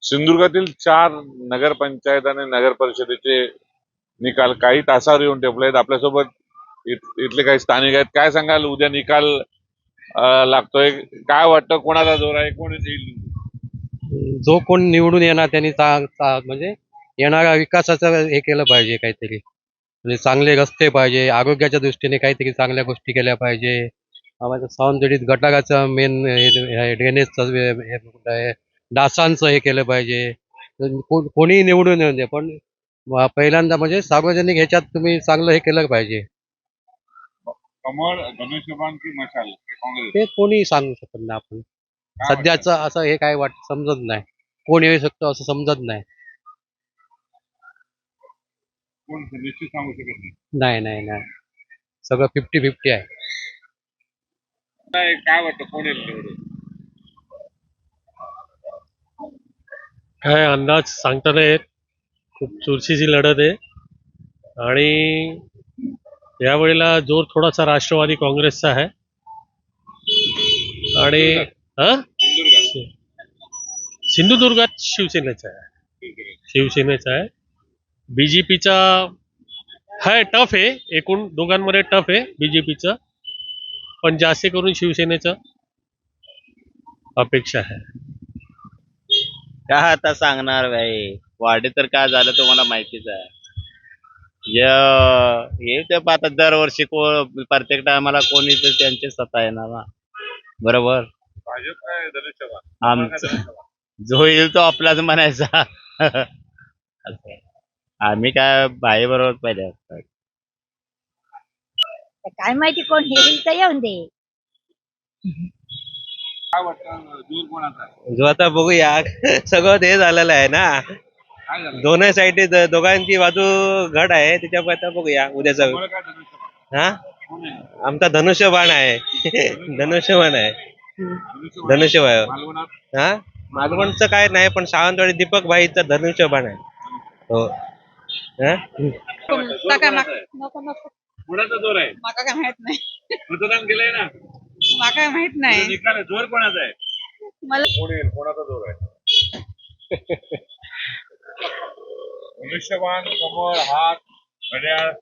सिंधुदुर्गातील 4 नगरपंचायत आणि नगर परिषदेचे निकाल काही तासावर येऊन ठेपले आहेत. आपल्यासोबत इथले काही स्थानिक आहेत. काय सांगाल, उद्या निकाल लागतोय, काय वाटतं, कोणाचा जोर आहे, कोण येईल? जो कोण निवडून येणार त्यांनी म्हणजे येणाऱ्या विकासाचं हे केलं पाहिजे काहीतरी. म्हणजे चांगले रस्ते पाहिजे, आरोग्याच्या दृष्टीने काहीतरी चांगल्या गोष्टी केल्या पाहिजे. आम्हाला सावंतवाडीत गटाराचं मेन ड्रेनेजचं हे डासांचं हे केलं पाहिजे. कोणी निवडून येऊ दे, पण पहिल्यांदा म्हणजे सार्वजनिक ह्याच्यात तुम्ही चांगलं हे केलं पाहिजे. कमळ, धनुष्यबाण की मशाल की काँग्रेस? ते कोणी सांगू शकत नाही आपण. सध्याचं असं हे काय समजत नाही. कोण येऊ शकतो असं समजत नाही. कोण निश्चित सांगू शकत नाही. नाही नाही नाही, सगळं 50-50 आहे. काय वाटतं, कोण येईल निवडून? काय अंदाज सांगता नाही येत. खूप चुरशीची लढत आहे आणि यावेळेला जोर थोडासा राष्ट्रवादी काँग्रेसचा आहे आणि सिंधुदुर्गात शिवसेनेचा आहे. शिवसेनेचा आहे. बीजेपीचा आहे, टफ आहे. एकूण दोघांमध्ये टफ आहे बीजेपीचं, पण जास्त करून शिवसेनेचं अपेक्षा आहे. काय आता सांगणार भाई, वाढे तर काय झालं तुम्हाला माहितीच आहे. हे ते आता दरवर्षी प्रत्येक टायमाला कोणी तर त्यांचे सत्ता येणार ना, बरोबर. भाजप काय धनुष्यबाण? आमचं जो येईल तो आपलाच म्हणायचा. असं आहे. आम्ही काय भाई बरोबर पहिले असतात. काय माहिती कोण येईल तर येऊन दे. काय वाटतं, जोर कोणाचा आहे? जो आता बघूया. सगळं ते झालेलं आहे ना, काय झालं? दोन्ही साईड दोघांची बाजू घट आहे. त्याच्यामुळे आता बघूया उद्याचा. कमळ काय धनुष्यबाण? हा, कोण आहे? आमचा धनुष्यबाण आहे. धनुष्यबाण आहे. धनुष्यबाण. मालवणात? हा, मालवणचं काय नाही, पण सावंतवाडी दीपक भाईचा धनुष्यबाण आहे. हो. हा? जोर कोणाचा आहे? कोणाचा जोर आहे? माका काय माहित नाही. मतदान केलंय ना? माका काय माहित नाही. निकाल आहे, जोर कोणाचा आहे? मला कोण येईल, कोणाचा जोर आहे? धनुष्यबाण, कमळ, हात, घड्याळ.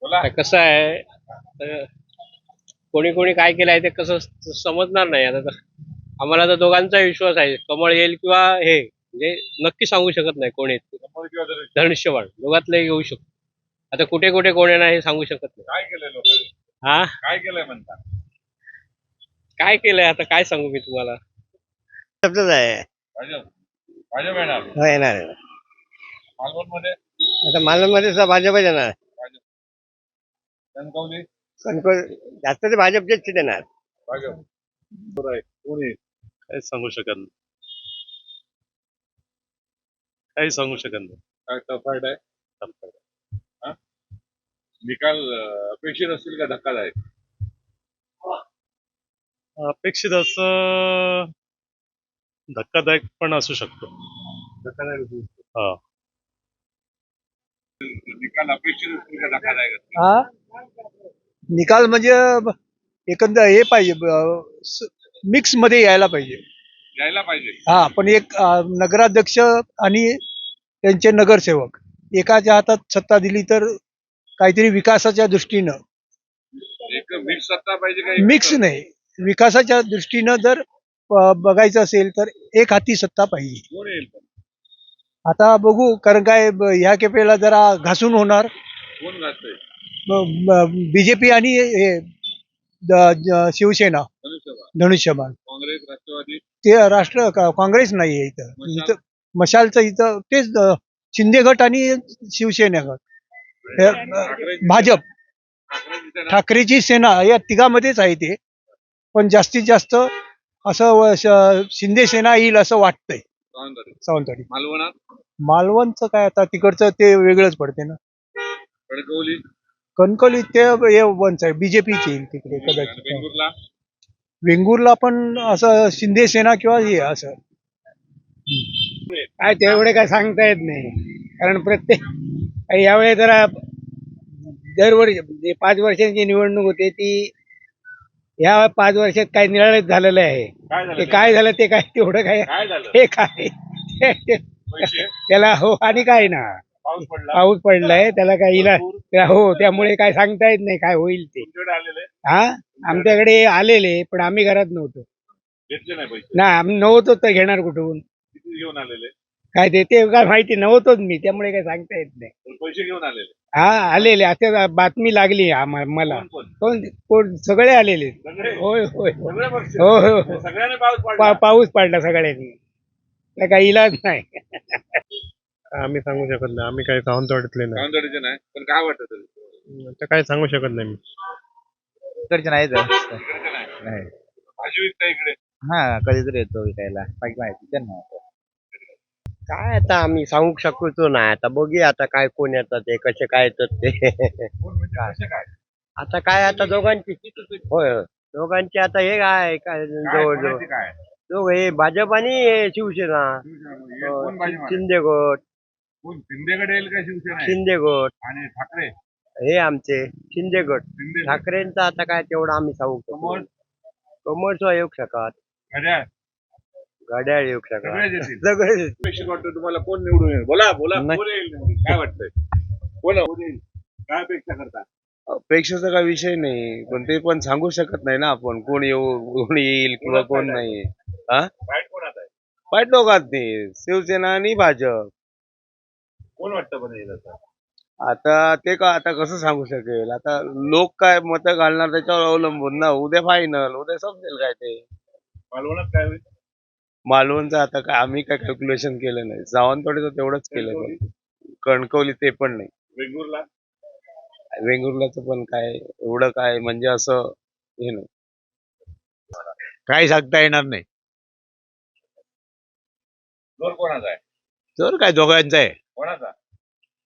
बोला. आता कसं आहे, कोणी कोणी काय केलंय ते कसं समजणार नाही. आता आम्हाला तर दोघांचा विश्वास आहे, कमळ येईल किंवा हे, म्हणजे नक्की सांगू शकत नाही कोण येईल. कमळ किंवा धनुष्य? धनुष्यबाण दोघातलं येऊ शकतो. आता कुठे कुठे कोण येणार हे सांगू शकत नाही. काय केलंय लोकांनी? हा, काय केलंय म्हणता? काय केलंय आता काय सांगू मी तुम्हाला. शब्दच आहे. भाजप? भाजप येणार हो, येणार आहे. मालवण मध्ये? आता मालवणमध्ये भाजप येणार. भाजप. कणकवली? जास्त ते भाजपचेच सीट येणार. भाजप. जोर आहे, कोण येईल? काही सांगू शकत नाही. काही सांगू शकत नाही. काय टफाईट आहे? हा? निकाल अपेक्षित असतील का धक्कादायक? अपेक्षित असं धक्कादायक पण असू शकतो. धक्कादायक असतील. हा, निकाल अपेक्षित असतील का धक्कादायक असतील? निकाल म्हणजे एकंदर हे पाहिजे, मिक्स मध्ये यायला पाहिजे. यायला पाहिजे. हा, पण एक नगराध्यक्ष आणि त्यांचे नगरसेवक एकाच्या हातात सत्ता दिली तर काहीतरी विकासाच्या दृष्टीनं, एक मिक्स सत्ता पाहिजे का? मिक्स नाही, विकासाच्या दृष्टीनं जर बघायचं असेल तर एक हाती सत्ता पाहिजे. कोण येईल? आता बघू, कारण काय ह्या केपेला जरा घासून होणार. कोण घातलंय? बीजेपी आणि हे शिवसेना, धनुष्यबाण. धनुष्यबाण. काँग्रेस, राष्ट्रवादी? ते काँग्रेस नाही आहे इथं. मशाल? इथं मशालचं इथं तेच शिंदे गट आणि शिवसेना गट. हे, भाजप, ठाकरेची सेना या तिघामध्येच आहे ते, पण जास्तीत जास्त असं शिंदे सेना येईल असं वाटतंय. सावंतवाडी. मालवणात? मालवणचं काय आता तिकडचं ते वेगळंच पडते ना. कणकवली? कणकवली ते वनच आहे, बीजेपीची येईल तिकडे कदाचित. बेंगुरला? वेंगुर्ला पण असं शिंदे सेना किंवा हे असं काय तेवढे काय सांगता येत नाही, कारण प्रत्येक यावेळी जरा दरवर्षी 5 वर्षांची निवडणूक होते ती या 5 वर्षात काय निराळच झालेलं आहे. काय ते झालं काय झालं ते काय तेवढं काय काय झालं हे काय पैसे त्याला हो आणि काय ना पाऊस पडला पाऊस पडलाय त्याला काय इला हो त्यामुळे काय सांगता येत नाही काय होईल ते. तुमच्याकडे आलेले हा आमच्याकडे आलेले पण आम्ही घरात नव्हतो घेतले नाही पैसे ना आम्ही नव्हतो तर घेणार कुठून किती घेऊन आलेले काय ते काय माहिती नव्हतोच मी त्यामुळे काय सांगता येत नाही. पण पैसे घेऊन आलेले हा आलेले असं बातमी लागली मला कोण कोण कोण सगळे आलेले सगळे होय होय सगळे पक्ष हो हो हो. सगळ्यांनी पाऊस पडला पाऊस पडला सगळ्यांनी त्याला काही इलाज नाही. आम्ही सांगू शकत नाही, आम्ही काही सावंतवाडीतले नाही. सावंतवाडीचे नाही पण काय वाटतं तरी तर काय सांगू शकत नाही मी. इकडचे नाही इकडचे नाही भाजी विकता इकडे हा कधीतरी येतो विकायला बाकी माहिती त्यांना. काय आता आम्ही सांगू शकतो ना. आता बघूया आता काय कोण येतात ते कसे काय येतात ते. कोण म्हणजे कसे काय आता काय आता दोघांची होय होय. दोघांची आता हे काय काय जवळ कोणाची काय दोघ हे भाजप आणि हे शिवसेना हे कोण बाजी मारेल? शिंदे गट कोण शिंदेकडे येईल का शिवसेना आहे? शिंदे गट आणि ठाकरे हे आमचे शिंदे गट शिंदे ठाकरेंचं आता काय तेवढं आम्ही सांगू शकतो. कमळ कमळचं येऊ शकत घड्याळ घड्याळ येऊ शकत सगळेच येतील सगळे अपेक्षित वाटतं तुम्हाला कोण निवडून येईल बोला बोला नाही. कोण येईल निवडून? काय वाटतंय कोण येईल काय अपेक्षा करता अपेक्षेचा काही विषय नाही पण ते पण सांगू शकत नाही ना आपण कोण येईल किंवा कोण नाही. वाईट कोण आता आहे वाईट लोकात नाही शिवसेना आणि भाजप. कोण वाटतं पण येईल असं आता ते का आता कसं सांगू शकेल आता लोक काय मतं घालणार त्याच्यावर अवलंबून ना. उद्या फायनल उद्या समजेल काय ते. मालवणात काय होईल मालवणचं आता काय आम्ही काय कॅल्क्युलेशन केलं नाही. सावंतवाडीचं तेवढंच केलं कणकवली ते पण नाही. वेंगुर्ला वेंगुर्लाचं पण काय एवढं काय म्हणजे असं हे नाही. काही सांगता येणार नाही. जोर कोणाचा आहे तर काय दोघांचा आहे, कोणाचा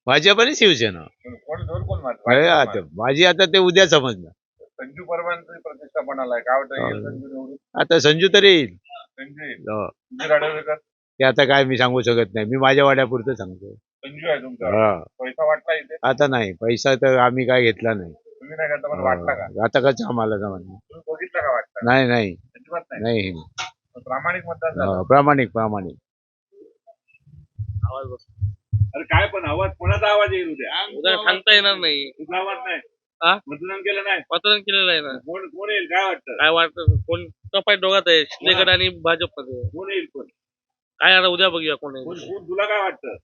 भाजप आणि शिवसेना. कोण जोर कोण अरे आता माझी आता ते उद्या समजणार. संजू परवांची प्रतिष्ठापन आलाय काय वाटतं येईल संजू निवडून आता संजू तरी येईल. संजू येईल हो. संजू राडवेकर ते आता काय मी सांगू शकत नाही. मी माझ्या वाड्यापुरतं सांगतो. संजू आहे तुमचा हा. पैसा वाटला इथे आता नाही पैसा तर आम्ही काय घेतला नाही. तुम्ही नाही करता पण वाटला का आता कसं आम्हाला जमणार. तुम्ही बघितलं का वाटतं नाही नाही अजिबात नाही नाही. प्रामाणिक मतदान झालं प्रामाणिक प्रामाणिक. अरे काय पण आवाज कोणाचा आवाज येईल उद्या सांगता येणार नाही. तुझा आवाज नाही हा? मतदान केलं नाही मतदान केलेलं आहे ना. कोण कोण येईल काय वाटतं काय वाटतं कोण टपाय दोघात आहे शिंदेगड आणि भाजप मध्ये. कोण येईल कोण काय आता उद्या बघूया कोण आहे. कोण कोण तुला काय वाटतं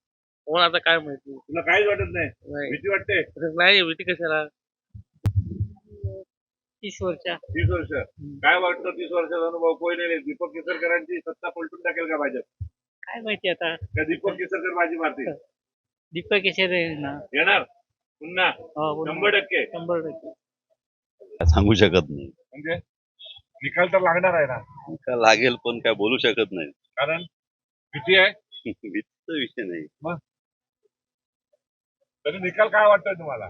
कोण आता काय माहिती तुला काहीच वाटत नाही नाही. भीती वाटते नाही भीती कशाला. 30 वर्ष 30 वर्ष काय वाटतं 30 वर्षाचा अनुभव कोण येईल दीपक केसरकरांची सत्ता पलटून टाकेल का भाजप काय माहिती आता का दीपक केसरकर बाजी मारतील दीपक केशर ना येणार पुन्हा 100% 100%. सांगू शकत नाही. म्हणजे निकाल तर लागणार आहे ना का लागेल पण काय बोलू शकत नाही. कारण भीती आहे भीतीचा विषय नाही. तरी निकाल काय वाटतोय तुम्हाला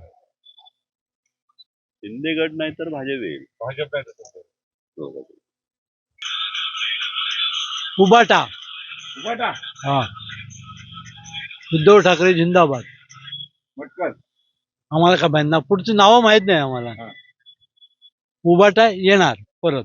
शिंदेगड नाही तर भाजप येईल. भाजप नाही तर दोघं. उबाटा उभाटा हा उद्धव ठाकरे जिंदाबाद. मटकर आम्हाला काय माहित ना पुढची नावं माहित नाही आम्हाला. हा. उबाटा येणार परत.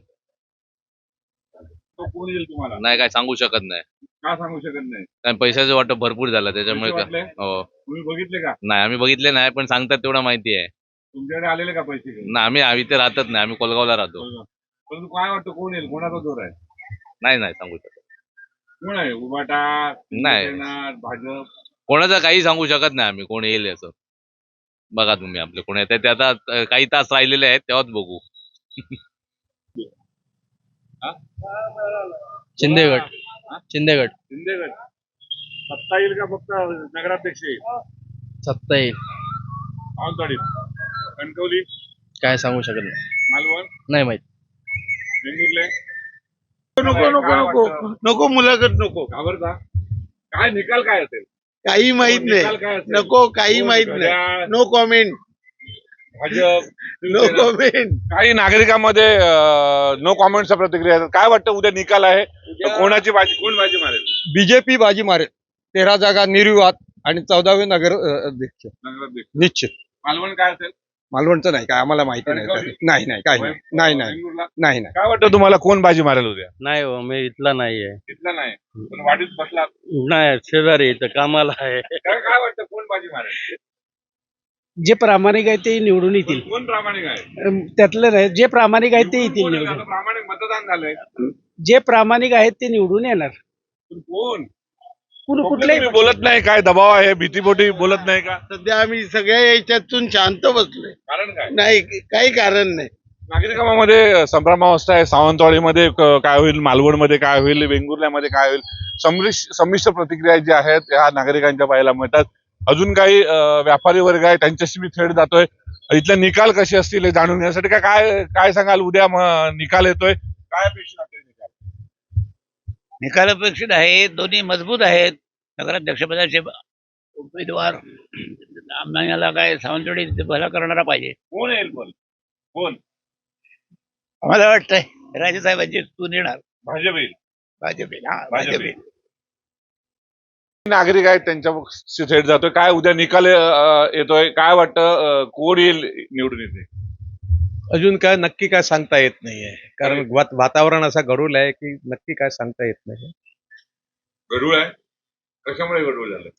तो कोण येईल तुम्हाला नाही काय सांगू शकत नाही. का सांगू शकत नाही कारण पैशाचं वाटप भरपूर झालं त्याच्यामुळे पैसे वाटले? हो. तुम्ही बघितले का नाही आम्ही बघितले नाही पण सांगतात तेवढं माहिती आहे. तुमच्याकडे आलेले का पैसे घेऊन? ना आम्ही इथे राहतच नाही. आम्ही कोलगावला राहतो. परंतु काय वाटतं कोण येईल कोणाचा जोर आहे नाही सांगू शकत. कोण आहे उभाटा नाही. शिवसेना, भाजप कोणाचं काही सांगू शकत नाही आम्ही कोण येईल असं. बघा तुम्ही आपले कोण येते ते आता काही तास राहिलेले आहेत तेव्हाच बघू. शिंदेगड शिंदेगड शिंदेगड सत्ता येईल का फक्त नगराध्यक्ष येईल सत्ता येईल. सावंतवाडीत कणकवली काय सांगू शकत नाही. मालवण नाही माहित. वेंगुर्ले नको नको नको नको मुलाखत नको. घाबरता काय निकाल काय असेल काही माहित निकाल नाही. काय असेल? नको काही कोण माहित घड्याळ, नाही. No comment. Bhajap no Shivsena. Comment. काही नागरिकांमध्ये नो कॉमेंटच्या प्रतिक्रिया आहेत. काय वाटतं उद्या निकाल आहे तर कोणाची बाजी कोण बाजी मारेल बीजेपी बाजी मारेल. 13 जागा निर्विवाद आणि 14वे नगर अध्यक्ष नगराध्यक्ष निश्चित. मालवण काय असेल मालवणचं नाही काय आम्हाला माहिती नाही कणकवली? नाही नाही काही नाही नाही नाही वेंगुर्ला? नाही नाही काय वाटतं तुम्हाला कोण बाजी मारेल उद्या नाही हो मी इथला नाहीये. तिथलं नाही पण वाढीत बसला नाही शेजारी इथं कामाला आहे. काय वाटतं कोण बाजी मारेल जे प्रामाणिक आहे ते निवडून येतील. कोण प्रामाणिक आहे त्यातलं नाही, जे प्रामाणिक आहेत ते येतील कोण आहे? निवडून. आता प्रामाणिक मतदान झालंय जे प्रामाणिक आहेत ते निवडून येणार. पण कोण कुठल्याही तुम्ही बोलत नाही काय दबाव आहे भीतीपोटी बोलत नाही का सध्या आम्ही सगळ्या याच्यातून शांत बसलोय. कारण काय नाही काही कारण नाही. नागरिकांमध्ये संभ्रमावस्था आहे. सावंतवाडीमध्ये काय होईल, मालवणमध्ये काय होईल, वेंगुर्ल्यामध्ये काय होईल, संमिश्र प्रतिक्रिया ज्या आहेत ह्या नागरिकांच्या पाहायला मिळतात. अजून काही व्यापारी वर्ग आहे त्यांच्याशी मी थेट जातोय. इथले निकाल कसे असतील हे जाणून घेण्यासाठी काय काय सांगाल उद्या निकाल येतोय काय अपेक्षित असतील निकाल निकाल अपेक्षित आहे. दोन्ही मजबूत आहेत. नगराध्यक्षपदाचे उमेदवार आम्हाला काय सावंतवाडी भला करणारा पाहिजे. कोण येईल पण कोण आम्हाला वाटतंय राजेसाहेबांची तून येणार. भाजप येईल भाजप येईल. हा, भाजप भाजप येईल. नागरिक आहेत त्यांच्या थेट जातोय काय उद्या निकाल येतोय काय वाटतं कोण येईल निवडून येते अजून काय नक्की काय सांगता येत नाहीये कारण वातावरण असा गढूळ आहे की नक्की काय सांगता येत नाही. गढूळ आहे कशामुळे गढूळ झालं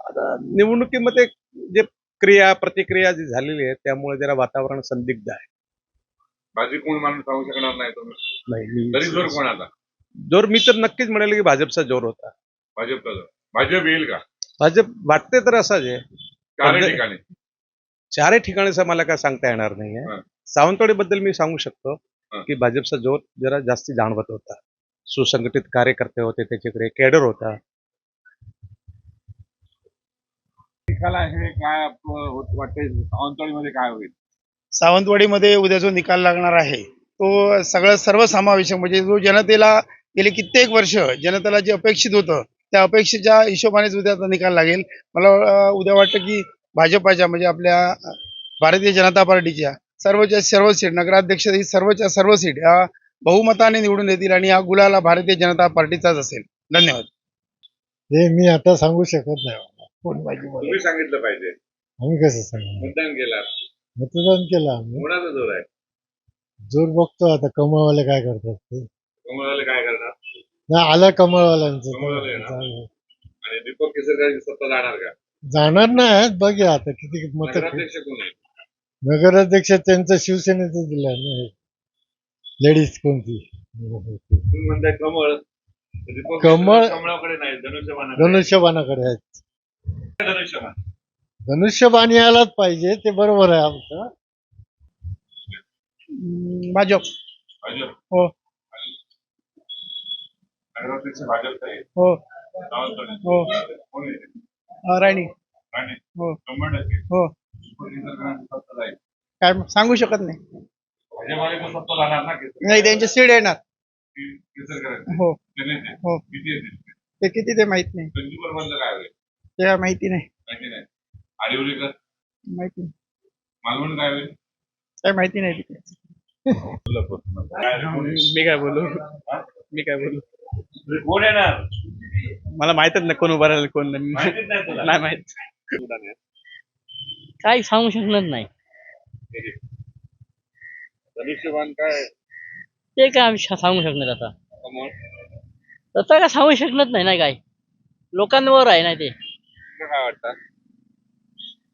आता निवडणुकीमध्ये जे प्रतिक्रिया जी झालेली आहे त्यामुळे जरा वातावरण संदिग्ध आहे. भाजी कोण माणूस सांगू शकणार नाही तुम्ही तरी जोर नाही कोणाचा जोर मी तर नक्कीच म्हणेल की भाजपचा जोर होता. भाजपचा जोर भाजप येईल का भाजप वाटते तर असंच आहे. चारही ठिकाणी चारही ठिकाणीचं मला काय सांगता येणार नाहीये. हा. सावंतवाडीबद्दल मी सांगू शकतो हा. की भाजपचा जोर जरा जास्ती जाणवत होता. सुसंघटित कार्यकर्ते होते त्याच्याकडे कॅडर होता. निकाल आहे काय वाटतंय सावंतवाडीमध्ये काय होईल सावंतवाडीमध्ये उद्या जो निकाल लागणार आहे तो सगळं सर्वसमावेशक म्हणजे जो जनतेला गेले कित्येक वर्ष जनतेला जे अपेक्षित होतं त्या अपेक्षेच्या हिशोबानेच उद्याचा निकाल लागेल. मला उद्या वाटतं की भाजपाच्या म्हणजे आपल्या भारतीय जनता पार्टीच्या सर्वच्या सर्व सीट नगराध्यक्ष ही सर्वच्या सर्व सीट या बहुमताने निवडून येतील आणि हा गुलाला भारतीय जनता पार्टीचाच असेल. धन्यवाद. हे मी आता सांगू शकत नाही. कोण बाजी मारेल. तुम्ही सांगितलं पाहिजे आम्ही कसं सांगणार. मतदान केलं मतदान केलं आम्ही. कोणाचा जोर आहे जोर बघतो आता कमळवाले काय करतात ते. कमळवाले काय करणार नाही आलं कमळवाल्यांचं कमळवाले येणार. तर आणि दीपक केसरकरांची सत्ता जाणार का जाणार नाही बघूया आता किती मत. नगराध्यक्ष कोण आहे नगराध्यक्ष त्यांचं शिवसेनेचं दिलं ना लेडीज कोणती. तुम्ही म्हणताय कमळ दीपक कमळ- केसरकर कमळाकडे नाही धनुष्यबाणाकडे धनुष्यबाणाकडे आहेत. धनुष्यबाण धनुष्यबाण यायलाच पाहिजे ते बरोबर आहे आमचं. भाजप. भाजप हो. नगराध्यक्ष भाजपचा आहे हो. सावंतवाडी. हो. कोण येते राणी. आणि हो. 100% हो. दीपक केसरकरांची सत्ता जाईल काय सांगू शकत नाही. भाजपवाले तर सत्ता जाणार ना केसरकर. नाही त्यांचे सीड येणार. केसरकरांची हो. ते नेते. हो. किती येतील ते किती ते माहित नाही. कंजुबर बंद काय होईल ते माहिती नाही. माहिती नाही आडिवलीकर माहिती नाही. मालवण काय होईल काय माहिती नाही तिथे. मी काय बोलू. मी काय बोलू. कोण येणार मला माहितच नाही कोण उभा राहिलं कोण नाही. माहितीच नाही तुला नाही माहित. काही सांगू शकणार नाही. धनुष्यबाण काय ते काय आम्ही सांगू शकणार आता. कमळ तसं काय सांगू शकणार नाही ना काय. लोकांवर आहे ना ते. तुला काय वाटतं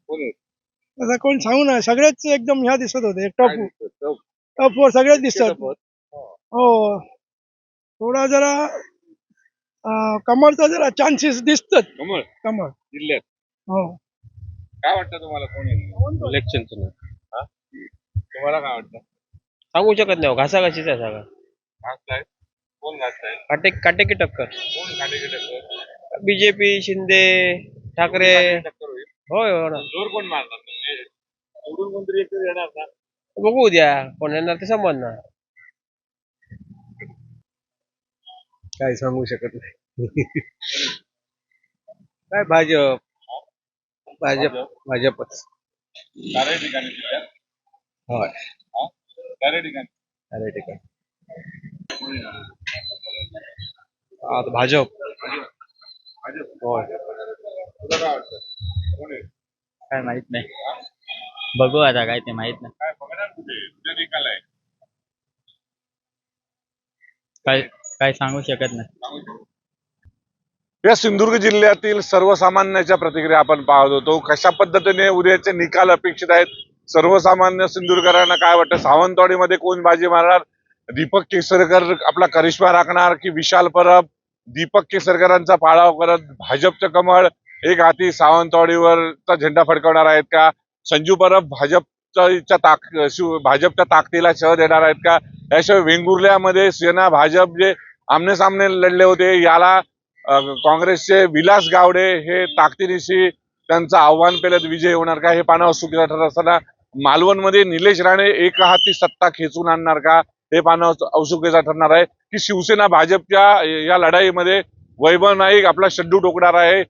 कोण येईल? आता कोण सांगू ना सगळेच एकदम ह्या दिसत होते काय टॉप दिसतं? चौक. टॉपवर सगळेच दिसतात. हो. हो. थोडा जरा कमळचा जरा चान्सेस दिसतात. कमळ कमळ. जिल्ह्यात हो. काय वाटतं तुम्हाला कोण येईल इलेक्शनचं तुम्हाला काय वाटतं सांगू शकत नाही. घासाघाशीच आहे सगळं. घासताय कोण घासताय काटेकी टक्कर. कोण काटेकी टक्कर बीजेपी शिंदे ठाकरे. टक्कर होईल होय जोर कोण मारणार म्हणजे निवडून कोणतरी एकतरी येणार ना बघू उद्या कोण येणार ते समजणार. काय सांगू शकत नाही. काय भाजपच. चारही ठिकाणी जिल्ह्यात होय चारही ठिकाणी चारही ठिकाणी. कोण येणार? आता भाजप. भाजप होय तुला काय वाटतं कोण येईल काय माहित नाही. बघू आता काय ते माहित नाही. काय बघणार कुठे उद्या निकाल आहे काय काय सांगू शकत नाही. या सिंधुदुर्ग जिल्ह्यातील सर्वसामान्याच्या प्रतिक्रिया आपण पाहत होतो. कशा पद्धतीने उद्याचे निकाल अपेक्षित आहेत, सर्वसामान्य सिंधुदुर्गकरांना काय वाटतं, सावंतवाडीमध्ये कोण बाजी मारणार, दीपक केसरकर आपला करिश्मा राखणार की विशाल परब दीपक केसरकरांचा पाळाव करत भाजपचं कमळ एक हाती सावंतवाडीवरचा झेंडा फडकवणार आहेत का, संजू परब भाजपच्या ताकदीला शह देणार आहेत का, याशिवाय वेंगुर्ल्यामध्ये सेना भाजप जे आमने सामने लढले होते याला काँग्रेसचे विलास गावडे हे ताकदीनिशी त्यांचं आव्हान पेलत विजय होणार का, हे पाहणं उत्सुकता ठरत असताना मालवणमध्ये निलेश राणे एक हाती सत्ता खेचून आणणार का, हे पाहणं औत्सुक्याचं ठरणार आहे की शिवसेना भाजपच्या या लढाईमध्ये वैभव नाईक आपला शड्डू ठोकणार आहे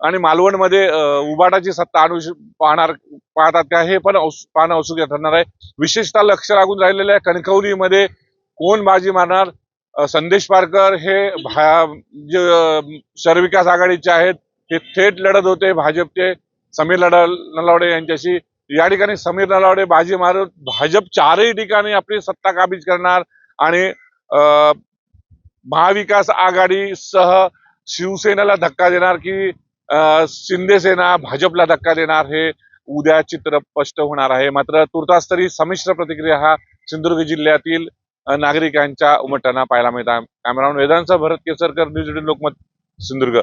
आणि मालवणमध्ये उबाटाची सत्ता आणू पाहतात का, हे पण पाहणं औत्सुक्य ठरणार आहे. विशेषतः लक्ष लागून राहिलेल्या कणकवलीमध्ये कोण बाजी मारणार, संदेश पारकर हे शहरविकास आघाडीचे आहेत, हे थेट लढत होते भाजपचे समीर नलावडे यांच्याशी. या ठिकाणी समीर नलावडे बाजी मारत भाजप चारही ठिकाणी आपली सत्ता काबीज करणार आणि महाविकास आघाडीसह शिवसेनेला धक्का देणार की शिंदे सेना भाजपला धक्का देणार, हे उद्या चित्र स्पष्ट होणार आहे. मात्र तुर्तास तरी संमिश्र प्रतिक्रिया हा सिंधुदुर्ग जिल्ह्यातील नागरिकांच्या उमटताना पाहायला मिळतात. कॅमेरामॅन वेदांचा भरत केसरकर, न्यूज 18 लोकमत, सिंधुदुर्ग.